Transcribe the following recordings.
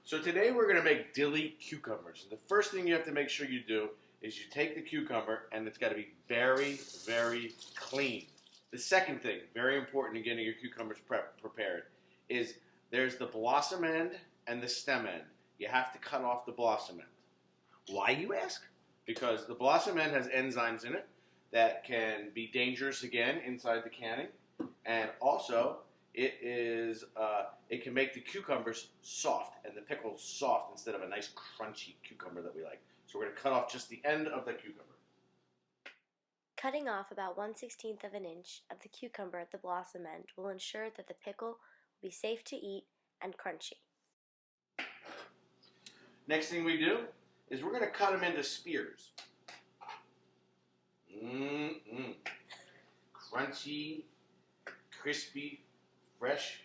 So today we're going to make dilly cucumbers. And the first thing you have to make sure you do is you take the cucumber and it's got to be very, very clean. The second thing, very important in getting your cucumbers prepared, is there's the blossom end and the stem end. You have to cut off the blossom end. Why, you ask? Because the blossom end has enzymes in it that can be dangerous again inside the canning, and also it can make the cucumbers soft and the pickles soft instead of a nice crunchy cucumber that we like. So we're going to cut off just the end of the cucumber. Cutting off about 1/16 of an inch of the cucumber at the blossom end will ensure that the pickle will be safe to eat and crunchy. Next thing we do is we're going to cut them into spears. Crunchy, crispy, fresh.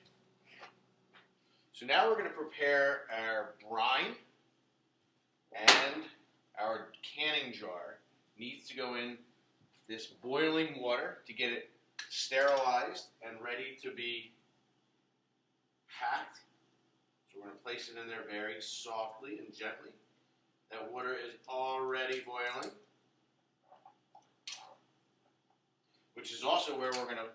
So now we're going to prepare our brine, and our canning jar needs to go in this boiling water to get it sterilized and ready to be packed. So we're going to place it in there very softly and gently. That water is already boiling, which is also where we're going to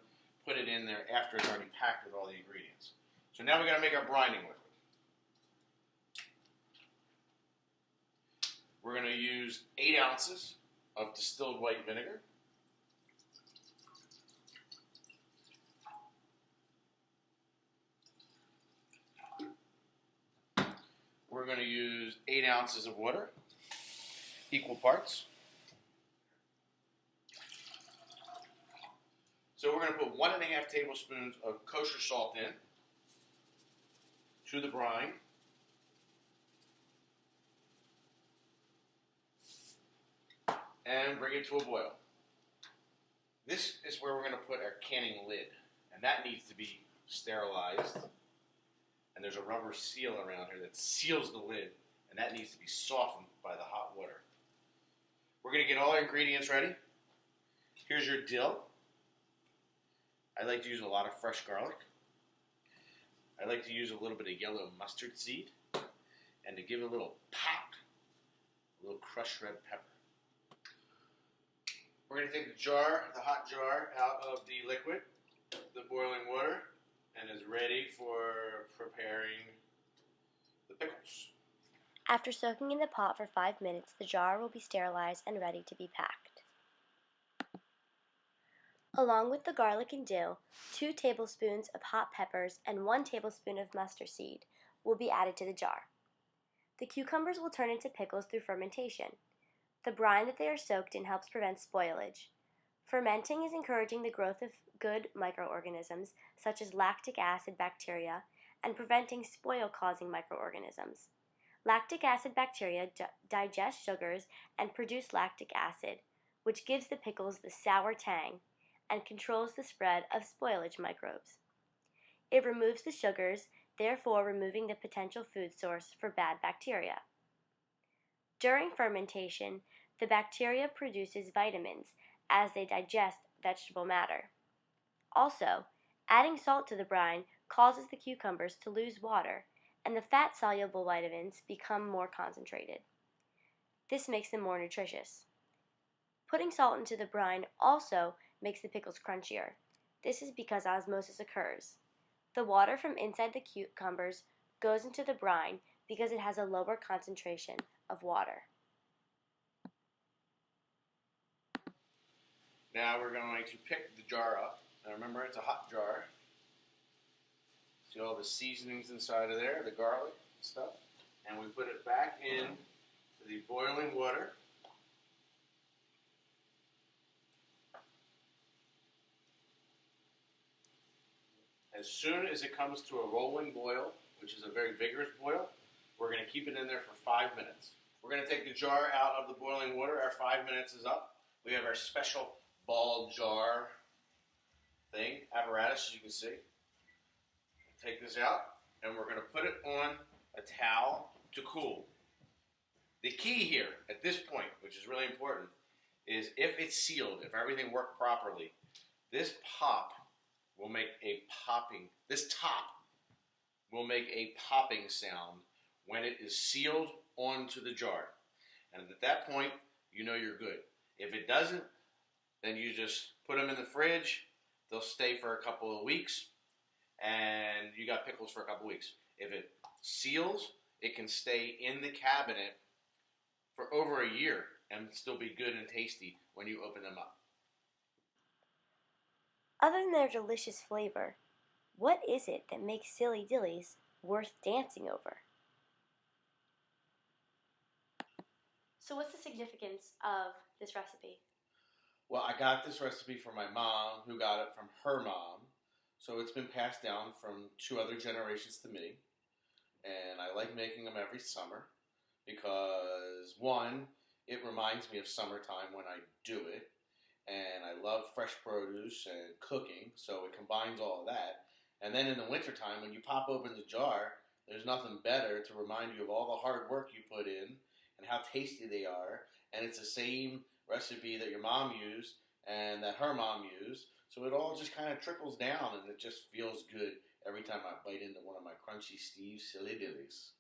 put it in there after it's already packed with all the ingredients. So now we're going to make our brining liquid. We're going to use 8 ounces of distilled white vinegar. We're going to use 8 ounces of water, equal parts. So we're going to put 1.5 tablespoons of kosher salt in to the brine. And bring it to a boil. This is where we're going to put our canning lid, and that needs to be sterilized. And there's a rubber seal around here that seals the lid, and that needs to be softened by the hot water. We're going to get all our ingredients ready. Here's your dill. I like to use a lot of fresh garlic. I like to use a little bit of yellow mustard seed, and to give it a little pop, a little crushed red pepper. We're going to take the hot jar, out of the liquid, the boiling water, and is ready for preparing the pickles. After soaking in the pot for 5 minutes, the jar will be sterilized and ready to be packed. Along with the garlic and dill, 2 tablespoons of hot peppers and 1 tablespoon of mustard seed will be added to the jar. The cucumbers will turn into pickles through fermentation. The brine that they are soaked in helps prevent spoilage. Fermenting is encouraging the growth of good microorganisms, such as lactic acid bacteria, and preventing spoil-causing microorganisms. Lactic acid bacteria digest sugars and produce lactic acid, which gives the pickles the sour tang and controls the spread of spoilage microbes. It removes the sugars, therefore removing the potential food source for bad bacteria. During fermentation, the bacteria produces vitamins as they digest vegetable matter. Also, adding salt to the brine causes the cucumbers to lose water, and the fat-soluble vitamins become more concentrated. This makes them more nutritious. Putting salt into the brine also makes the pickles crunchier. This is because osmosis occurs. The water from inside the cucumbers goes into the brine because it has a lower concentration of water. Now we're going to pick the jar up. Now remember, it's a hot jar. See all the seasonings inside of there, the garlic and stuff. And we put it back in to the boiling water. As soon as it comes to a rolling boil, which is a very vigorous boil, we're going to keep it in there for 5 minutes. We're going to take the jar out of the boiling water. Our 5 minutes is up. We have our special ball jar thing, apparatus, as you can see. Take this out, and we're going to put it on a towel to cool. The key here, at this point, which is really important, is if it's sealed, if everything worked properly, this top will make a popping sound when it is sealed onto the jar. And at that point, you know you're good. If it doesn't, then you just put them in the fridge. They'll stay for a couple of weeks, and you got pickles for a couple of weeks. If it seals, it can stay in the cabinet for over a year and still be good and tasty when you open them up. Other than their delicious flavor, what is it that makes Silly Dillies worth dancing over? So what's the significance of this recipe? Well, I got this recipe from my mom, who got it from her mom. So it's been passed down from 2 other generations to me. And I like making them every summer because, one, it reminds me of summertime when I do it. And I love fresh produce and cooking, so it combines all of that. And then in the wintertime, when you pop open the jar, there's nothing better to remind you of all the hard work you put in and how tasty they are. And it's the same recipe that your mom used and that her mom used. So it all just kind of trickles down, and it just feels good every time I bite into one of my crunchy Steve's Silly Dillies.